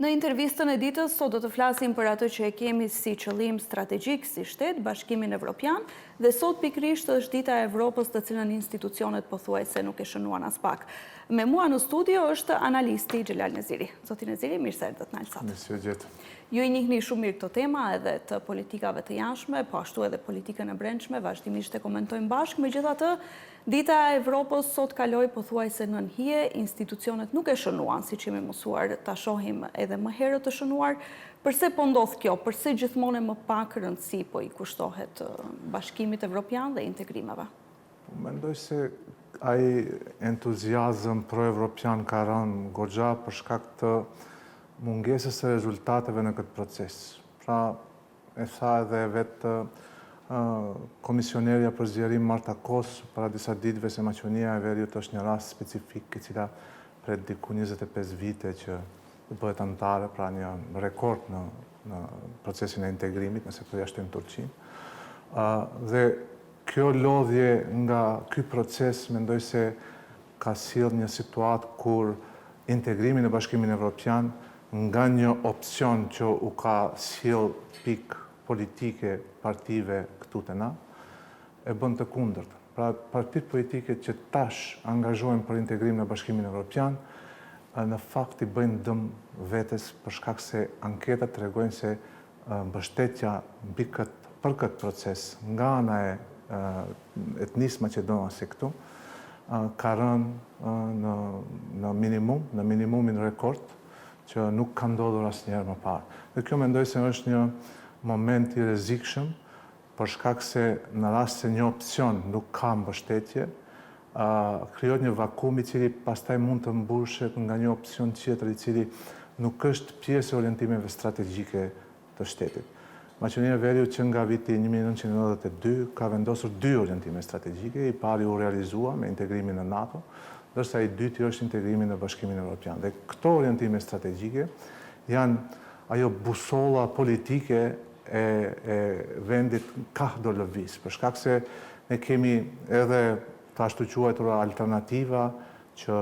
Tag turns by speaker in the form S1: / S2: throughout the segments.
S1: Në intervistën e ditës, sot do të flasim për atë që e kemi si qëllim strategjik si shtet, Bashkimin Evropian, dhe sot pikrisht është Dita e Evropës, të cilën institucionet pothuajse nuk e shënuan as pak. Me mua në studio është analisti Xhelal Neziri. Zoti Neziri, mirë se erdhët në Alsat.
S2: Mirë.
S1: Ju i njihni shumë mirë këto tema edhe të politikave të jashtme, po ashtu edhe politikën e brendshme, vazhdimisht e komentojmë bashkë. Megjithatë, Dita e Evropës sot kaloi pothuajse nën hije, institucionet nuk e shënuan, siç jemi mësuar ta shohim edhe më herët të shënuar. Përse po ndodh kjo? Përse gjithmonë më pak rëndësi po i kushtohet Bashkimit Evropian dhe integrimeve?
S2: Mendoj se ai entuziazëm pro-evropian ka rënë goxha për shkak të mungesës së rezultateve në këtë proces. Pra, e tha edhe vetë komisionerja për zgjerim Marta Kos para disa ditëve se Maqedonia e Veriut është një rast specifik e cila pret diku 25 vite që bëhet antare, pra një rekord në procesin e integrimit, nëse përjashtojmë Turqinë. Dhe kjo lodhje nga ky proces mendoj se ka sjellë një situatë kur integrimi në Bashkimin Evropian nga një opcion që u ka sjell pikë politike partive këtu te na, e bën të kundërt. Pra, partitë politike që tash angazhohen për integrim në Bashkimin Evropian, në fakt i bëjnë dëm vetes për shkak se anketat tregojnë se mbështetja për këtë proces nga ana e etnisë maqedonase këtu ka rënë në minimumin rekord që nuk ka ndodhur asnjëherë më parë. Dhe kjo mendoj se është një moment i rrezikshëm për shkak se në rast se një opcion nuk ka mbështetje, krijohet një vakum i cili pastaj mund të mbushet nga një opcion tjetër i cili nuk është pjesë e orientimeve strategjike të shtetit. Maqedonia e Veriut që nga viti 1992 ka vendosur 2 orientime strategjike, i pari u realizua me integrimin në NATO, ndërsa i dyti është integrimi në Bashkimin Evropian. Dhe këto orientime strategjike janë ajo busolla politike e vendit kahdo lëviz, për shkak se ne kemi edhe të ashtu quajtura alternativa që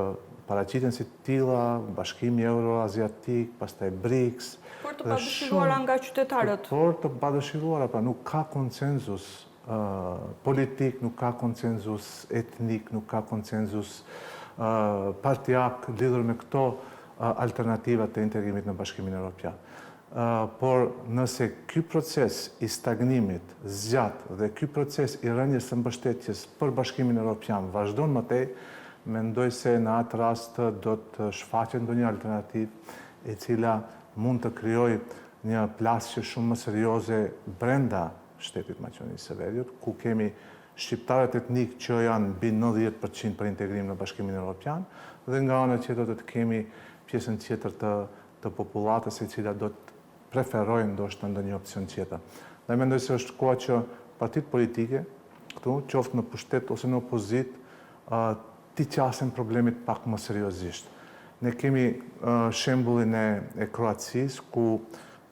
S2: paraqiten si të tilla, Bashkimi Euroaziatik, pastaj BRICS.
S1: Por të padëshiruara nga qytetarët.
S2: Por të padëshiruara, pra nuk ka konsenzus politik, nuk ka konsenzus etnik, nuk ka konsenzus partijak lidhur me këto alternativat të integrimit në Bashkimin Evropian. Por nëse ky proces i stagnimit zgjat dhe ky proces i rënies së mbështetjes për Bashkimin Evropian vazhdon më tej, mendoj se në atë rast do të shfaqet ndonjë alternativë e cila mund të krijojë një plasje shumë më serioze brenda shtetit Maqedonisë së Veriut, ku kemi shqiptarët etnik që janë mbi 90% për integrim në Bashkimin Evropian, dhe nga ana tjetër do të kemi pjesën tjetër të popullatës e cila do të preferojnë ndoshta ndonjë opcion tjetër. Dhe mendoj se është koha që partitë politike këtu, qoftë në pushtet ose në opozitë, t'i qasen problemit pak më seriozisht. Ne kemi shembullin e Kroacisë, ku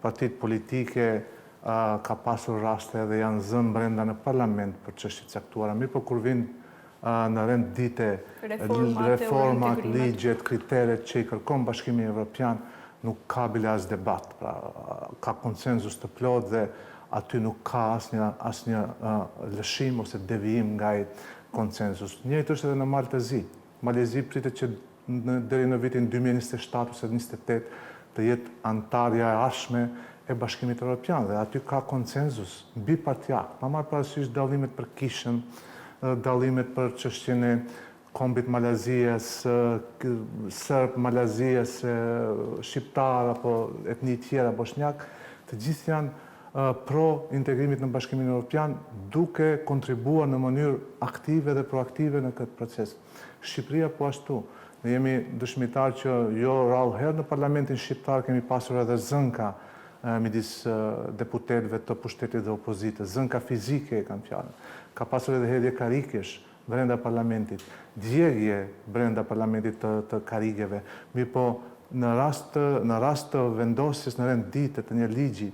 S2: partitë politike ka pasur raste dhe janë zënë brenda në parlament për çështje të caktuara, mirë po kur vinë në rend dite reformat, ligjet, kriteret që i kërkon Bashkimi Evropian, nuk ka bile as debat, pra ka konsenzus të plot dhe aty nuk ka asnjë lëshim ose devijim nga ai konsenzus. Njëjtë është edhe në Maltezi. Malezi pritet që deri në vitin 2027 ose 2028 të jetë antarja e arshme e Bashkimit Evropian dhe aty ka konsenzus bipartijak, pa marrë parasysh dallimet për kishën, dallimet për çështjen e kombit Malazies, Serb Malazies, shqiptar apo etni tjera bosnjak, të gjithë janë pro integrimit në Bashkimin Evropian, duke kontribuar në mënyrë aktive dhe proaktive në këtë proces. Shqipëria po ashtu. Ne jemi dëshmitar që jo rrallëherë në Parlamentin shqiptar kemi pasur edhe zënka midis deputetëve të pushtetit dhe opozitës, zënka fizike e kam fjalën. Ka pasur edhe hedhje karikesh brenda parlamentit, djegje brenda parlamentit të karigeve. Mirë po, në rast të vendosjes në rend dite të një ligji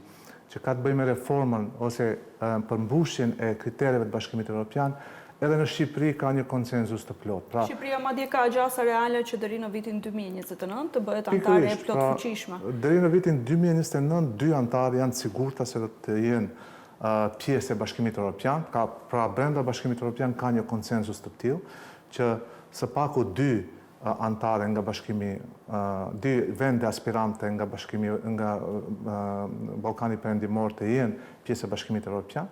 S2: që ka të bëjë me reformën ose përmbushjen e kritereve të Bashkimit Evropian, edhe në Shqipëri ka një konsenzus të plot. Pra,
S1: Shqipëria madje ka gjasa reale që deri në vitin 2029 të bëhet antare e plot fuqishme.
S2: Deri në vitin 2029, 2 antarë janë sigurta se do të jenë pjesë e Bashkimit Evropian. Pra brenda Bashkimit Evropian ka një konsenzus të tillë që së paku 2 antare nga bashkimi, 2 vende aspirante nga bashkimi, nga Ballkani Perëndimor të jenë pjesë e Bashkimit Evropian.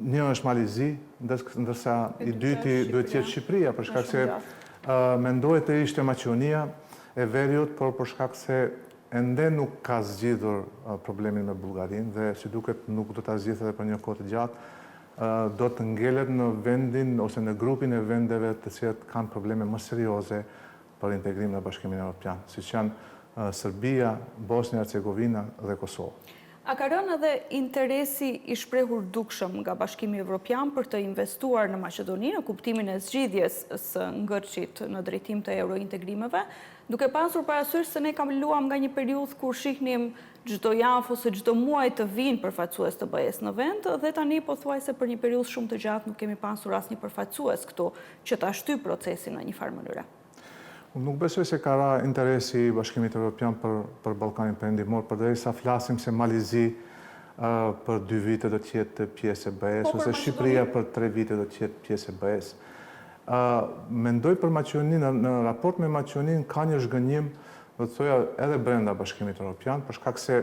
S2: Një është Malizi, ndërsa i dyti duhet të jetë Shqipëria, për shkak se mendohet të ishte Maqedonia e Veriut, por për shkak se ende nuk ka zgjidhur problemin me Bullgarinë dhe si duket nuk do ta zgjidhë edhe për një kohë të gjatë, do të ngelet në vendin ose në grupin e vendeve të cilat kanë probleme më serioze për integrim në Bashkimin Evropian, siç janë Serbia, Bosnia-Hercegovina dhe Kosovë.
S1: A ka rënë edhe interesi i shprehur dukshëm nga Bashkimi Evropian për të investuar në Maqedoni në kuptimin e zgjidhjes së ngërçit në drejtim të eurointegrimeve, duke pasur parasysh se ne kaluam nga një periudhë kur shihnim çdo javë ose çdo muaj të vinë përfaqësues të BE-s në vend dhe tani pothuajse për një periudhë shumë të gjatë nuk kemi pasur asnjë përfaqësues këtu që ta shtyp procesin në një farë mënyre.
S2: Unë nuk besoj se ka ra interesi i Bashkimit Evropian për Ballkanin Perëndimor, përderisa flasim se Malizi për 2 vite do të jetë pjesë e BE-s, ose Shqipëria për 3 vite do të jetë pjesë e BE-s. Mendoj për Maqedoninë, në raport me Maqedoninë ka një zhgënjim, do të thoja edhe brenda Bashkimit Evropian, për shkak se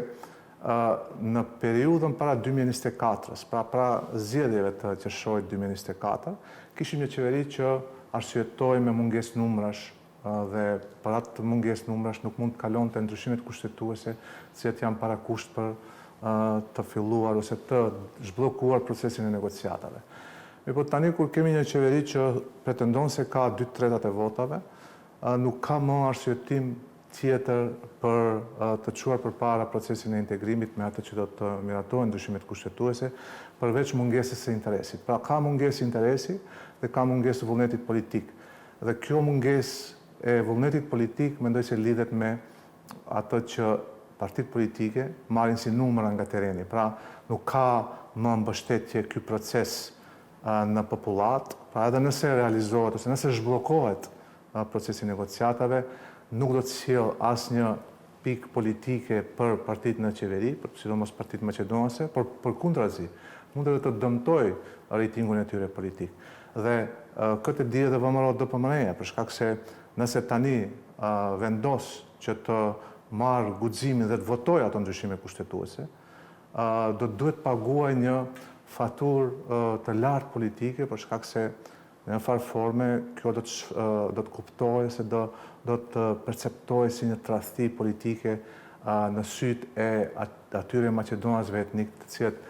S2: në periudhën para 2024-s, para zgjedhjeve të qershorit 2024, kishim një qeveri që arsyetoi me mungesë numrash dhe për atë mungesë numrash nuk mund të kalonte ndryshimet kushtetuese, që janë parakusht për të filluar ose të zhbllokuar procesin e negociatave. Po tani kur kemi një qeveri që pretendon se ka 2/3 e votave, nuk ka më arsyetim tjetër për të çuar përpara procesin e integrimit me atë që do të miratohen ndryshimet kushtetuese, përveç mungesës së interesit. Pra ka mungesë interesi dhe ka mungesë vullnetit politik. Dhe kjo mungesë e vullnetit politik mendoj se lidhet me atë që partitë politike marrin si numra nga tereni. Pra nuk ka më mbështetje ky proces në popullat, pra edhe nëse realizohet ose nëse zhbllokohet procesi i negociatave, nuk do të sjell asnjë pikë politike për partitë në qeveri, sidomos partitë maqedonase, por përkundrazi, mund edhe të dëmtoj rejtingun e tyre politik. Dhe këtë di edhe VMRO DPMNE-ja, për shkak se nëse tani vendos që të marrë guximin dhe të votojë ato ndryshime kushtetuese, do të duhet paguaj një faturë të lartë politike, për shkak se në një farë forme kjo do të kuptohet se do të perceptohet si një tradhti politike në sytë e atyre maqedonasve etnik të cilët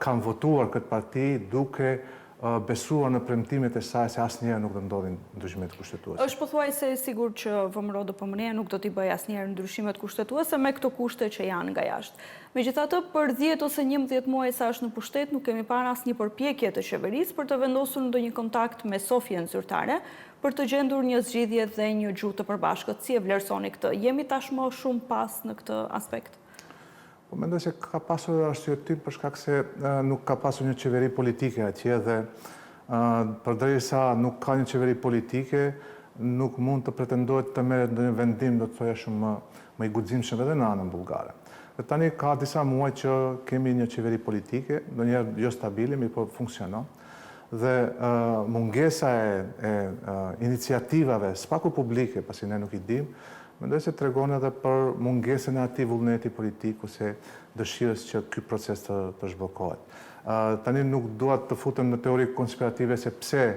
S2: kanë votuar këtë parti duke besuar në premtimet e saj se asnjëherë nuk do ndodhin ndryshimet kushtetuese.
S1: Është pothuajse e sigurt që VMRO DPMNE nuk do t'i bëjë asnjëherë ndryshimet kushtetuese me këto kushte që janë nga jashtë. Megjithatë, për 10 ose 11 muaj sa është në pushtet, nuk kemi parë asnjë përpjekje të qeverisë për të vendosur ndonjë kontakt me Sofjen zyrtare për të gjendur një zgjidhje dhe një gjuhë të përbashkët. Si e vlerësoni këtë? Jemi tashmë shumë pas në këtë aspekt?
S2: Po mendoj se ka pasur arsyetim për shkak se nuk ka pasur një qeveri politike atje dhe përderisa nuk ka një qeveri politike, nuk mund të pretendohet të merret ndonjë vendim, do të thoja shumë më i guximshëm edhe në anën bullgare. Dhe tani ka disa muaj që kemi një qeveri politike, ndonjëherë jo stabile, mirë po funksionon. Dhe mungesa e iniciativave spaku publike, pasi ne nuk i dimë, mendoj se tregon edhe për mungesën e atij vullneti politik ose dëshirës që ky proces të zhbllokohet. Tani nuk dua të futem në teori konspirative se pse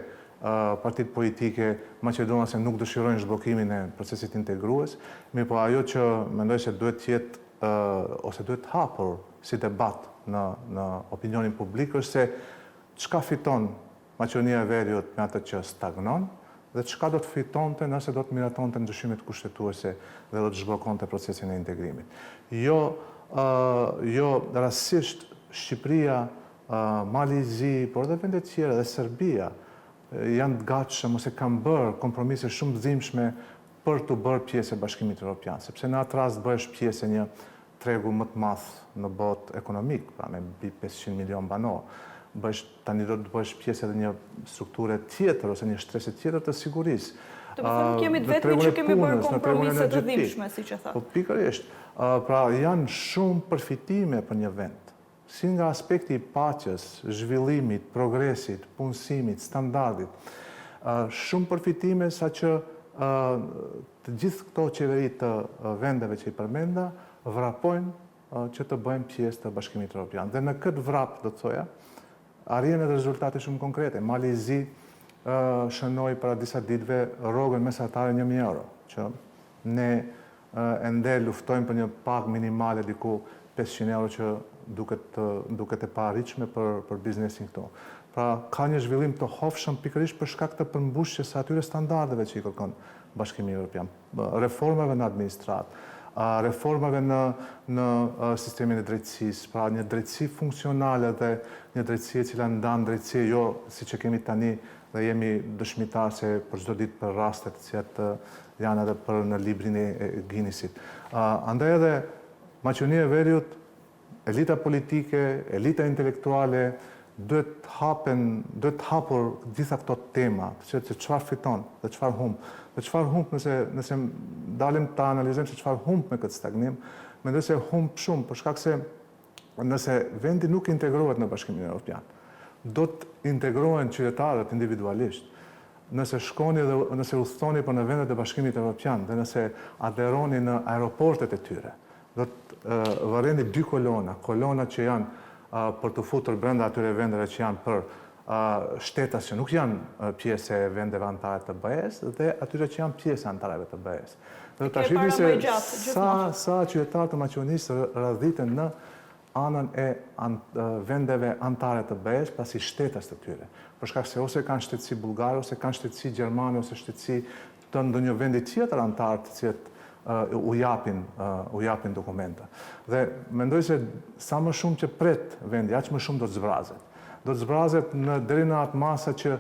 S2: partitë politike maqedonase nuk dëshirojnë zhbllokimin e procesit integrues, mirë po ajo që mendoj se duhet të jetë ose duhet hapur si debat në opinionin publik është se çka fiton Maqedonia e Veriut me atë që stagnon, dhe çka do të fitonte nëse do të miratonte ndryshimet kushtetuese dhe do të zhbllokonte procesin e integrimit. Jo rastësisht Shqipëria, Malizi, por edhe vende të tjera dhe Serbia janë të gatshëm ose kanë bërë kompromise shumë të dhimbshme për të bërë pjesë e Bashkimit Evropian, sepse në atë rast bëhesh pjesë e një tregu më të madh në botë ekonomik, pra me 500 milion banor. tani do të bësh pjesë edhe një strukture tjetër ose një shtrese tjetër të sigurisë.
S1: Të përthënë kemi të vetëmi që kemi bërë kompromise të dhimbshme, si që tha.
S2: Po pikërisht, pra janë shumë përfitime për një vend. Si nga aspekti i paqes, zhvillimit, progresit, punësimit, standardit. Shumë përfitime sa që të gjithë këto qeverit të vendeve që i përmenda vrapojnë që të bëjmë pjesë të Bashkimit Evropian. Dhe në këtë vrap, do të thoja, arrihen edhe rezultate shumë konkrete. Mali i Zi shënoi para disa ditëve rrogën mesatare 1.000 euro, që ne ende luftojmë për një pagë minimale diku 500 euro që duket e paarritshme për biznesin këto. Pra, ka një zhvillim të hofshëm pikërisht për shkak të përmbushjes së atyre standardeve që i kërkon Bashkimi Evropian. Reformave në administratë, reformave në sistemin e drejtësisë, pra një drejtësi funksionale dhe një drejtësi e cila ndan drejtësi, jo si që kemi tani dhe jemi dëshmitar se për çdo ditë për rastet të cilat janë edhe për në librin e Guinnessit. Andaj edhe Maqedonia e Veriut, elita politike, elita intelektuale, duhet hapur gjitha këto tema, se çfarë fiton dhe çfarë humb. Dhe çfarë humb nëse dalim ta analizojmë se çfarë humb me këtë stagnim, mendoj se humb shumë për shkak se nëse vendi nuk integrohet në Bashkimin Evropian, do të integrohen qytetarët individualisht. Nëse shkoni dhe nëse udhëtoni për në vendet e Bashkimit Evropian dhe nëse aderoni në aeroportet e tyre, do të vëreni 2 kolona që janë për të futur brenda atyre vendeve që janë për shtetas që nuk janë pjesë e vendeve antare të BE-s dhe atyre që janë pjesë antareve të BE-s. Dhe të shihni se sa qytetarë të Maqedonisë radhiten në anën e vendeve antare të BE-s pasi shtetas të tyre. Për shkak se ose kanë shtetësi bullgare, ose kanë shtetësi gjermane, ose shtetësi të ndonjë vendi tjetër antar të cilët u japin dokumenta. Dhe mendoj se sa më shumë që pret vendi, aq më shumë do të zbrazet. Do të zbrazet deri në atë masa që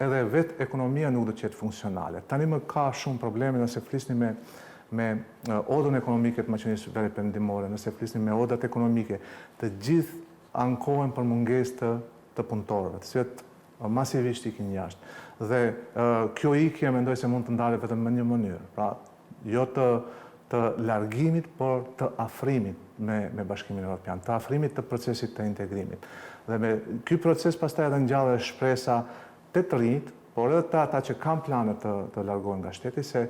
S2: edhe vetë ekonomia nuk do të jetë funksionale. Tani më ka shumë probleme nëse flisni me odën ekonomike të Maqedonisë Veriut Perëndimore, nëse flisni me odat ekonomike, të gjithë ankohen për mungesë të punëtorëve, të cilët masivisht ikin jashtë. Dhe kjo ikje mendoj se mund të ndalet vetëm në një mënyrë. Pra, jo të largimit, por të afrimit me Bashkimin Evropian, të afrimit të procesit të integrimit. Dhe me ky proces pastaj edhe ngjallet shpresa të rinjt, por edhe të ata që kanë plane të largohen nga shteti, se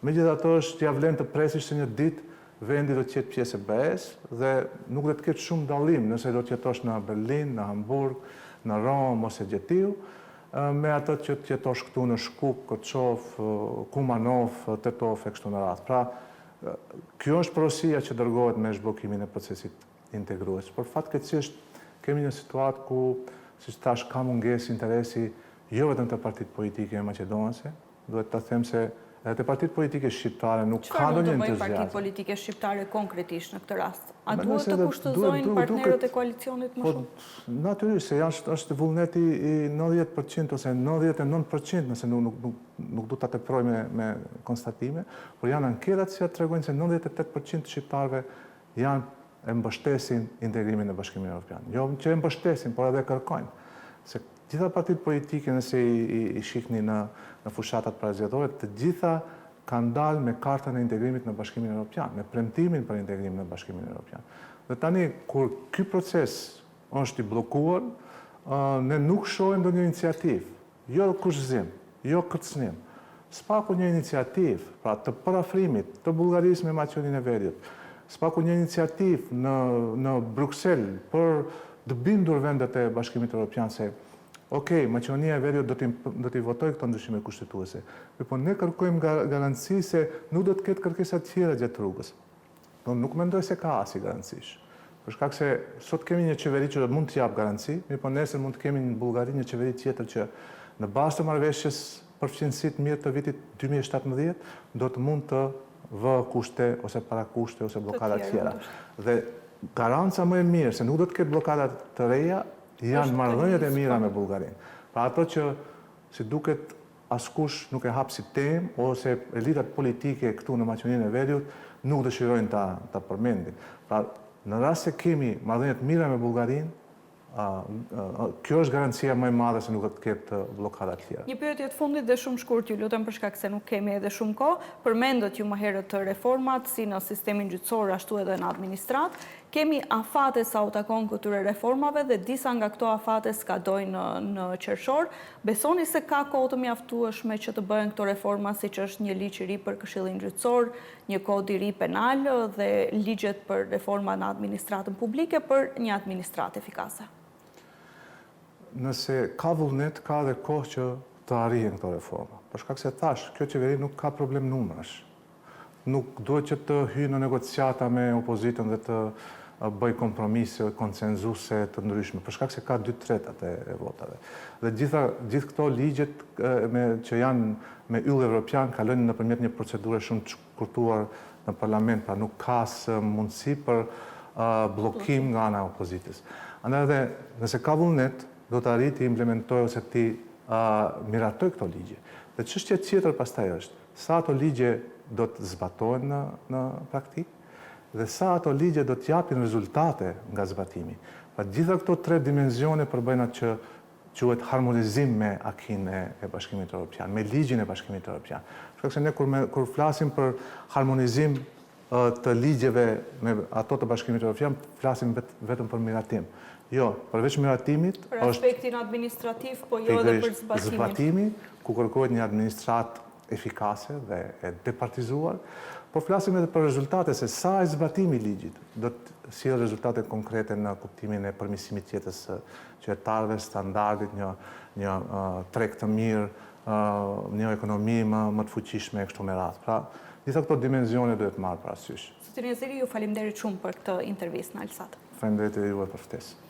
S2: megjithatë është ja vlen të presish se një ditë vendi do të jetë pjesë e BE-s dhe nuk do të ketë shumë dallim nëse do të jetosh në Berlin, në Hamburg, në Rom ose Gjetiu, me ato që të jetosh këtu në Shkup, Koçov, Kumanov, Tetov e kështu me radhë. Pra, kjo është porosia që dërgohet me zhbllokimin e procesit integrues. Por fatkeqësisht kemi një situatë ku, siç thash, ka mungesë interesi jo vetëm të partitë politike maqedonëse, duhet ta them se edhe të partitë politike shqiptare nuk ka ndonjë entuziazëm. Çfarë mund të bëjnë partitë politike shqiptare konkretisht në këtë rast? A duhet të kushtozojnë partnerët e koalicionit më shumë? Natyrisht, se është vullneti i 90% ose 99% nëse nuk du ta teproj me konstatime, por janë anketat që tregojnë se 98% të shqiptarëve e mbështesin integrimin në Bashkimin Evropian. Jo që e mbështesin, por edhe kërkojnë. Se gjitha partitë politike, nëse i shihni në fushatat parazgjedhore, të gjitha kanë dalë me kartën e integrimit në Bashkimin Evropian, me premtimin për integrim në Bashkimin Evropian. Dhe tani, kur ky proces është i bllokuar, ne nuk shohim ndonjë iniciativë, jo kushtëzim, jo kërcënim. S'paku një iniciativë, pra të parafrimit të Bullgarisë me Maqedoninë e Veriut, s'paku një iniciativë në Bruksel për të bindur vendet e Bashkimit Evropian se Maqedonia e Veriut do t'i votoj këto ndryshime kushtetuese. Po ne kërkojmë garanci se nuk do të ketë kërkesa tjera gjatë rrugës. Nuk mendoj se ka asnjë garancish. Për shkak se sot kemi një qeveri që mund të jap garanci, mirëpo nesër mund të kemi në Bullgari një qeveri tjetër që në bazë të marrëveshjes përfaqësimit mirë të vitit 2017 do të mund të vë kushte ose parakushte ose blokada tjera. Dhe garanca më e mirë se nuk do të ketë blokada të reja janë marrëdhëniet e mira me Bullgarinë. Pra ato që si duket askush nuk e hap si temë ose elitat politike këtu në Maqedoninë e Veriut nuk dëshirojnë ta përmendin. Pra në rast se kemi marrëdhënie të mira me Bullgarinë, Kjo është garancia më e madhe se nuk do të ketë bllokada të tjera.
S1: Një pyetje të fundit dhe shumë shkurt, ju lutem për shkak se nuk kemi edhe shumë kohë. Përmendët ju më herët të reformat si në sistemin gjyqësor ashtu edhe në administrat. Kemi afate sa u takon këtyre reformave dhe disa nga këto afate skadojnë në qershor. Besoni se ka kohë të mjaftueshme që të bëhen këto reforma, siç është një ligj i ri për Këshillin Gjyqësor, një kod i ri penal dhe ligjet për reforma në administratën publike për një administratë efikase?
S2: Nëse ka vullnet, ka dhe kohë që të arrihen këto reforma. Për shkak se thash, kjo qeveri nuk ka problem numrash. Nuk duhet që të hyjë në negociata me opozitën dhe të bëj kompromise konsenzuse të ndryshme, për shkak se ka 2/3 e votave. Dhe gjithë këto ligjet që janë me yll evropian kalojnë nëpërmjet një procedure shumë të shkurtuar në parlament, pra nuk ka mundësi për bllokim nga ana e opozitës. Andaj edhe nëse ka vullnet, do të arrit të implementoj ose të miratoj këto ligje. Dhe çështja tjetër pastaj është, sa ato ligje do të zbatohen në praktikë dhe sa ato ligje do të japin rezultate nga zbatimi. Pra gjitha këto 3 dimensione përbëjnë atë që quhet harmonizim me akin e Bashkimit Evropian, me ligjin e Bashkimit Evropian. Shkak se ne kur flasim për harmonizim të ligjeve me ato të Bashkimit Evropian, flasim vetëm për miratim. Jo, përveç miratimit
S1: për aspektin administrativ, po jo edhe për zbatimin.
S2: Zbatimi, ku kërkohet një administratë efikase dhe e departizuar, po flasim edhe për rezultate, se sa e zbatimi i ligjit do të sjellë rezultate konkrete në kuptimin e përmirësimit të jetës së qytetarëve, standardit, një treg të mirë, një ekonomi më të fuqishme e kështu me radhë. Pra, disa këto dimensione duhet marrë parasysh.
S1: Zoti Neziri, ju faleminderit shumë për këtë intervistë në Alsat.
S2: Faleminderit edhe juve për ftesë.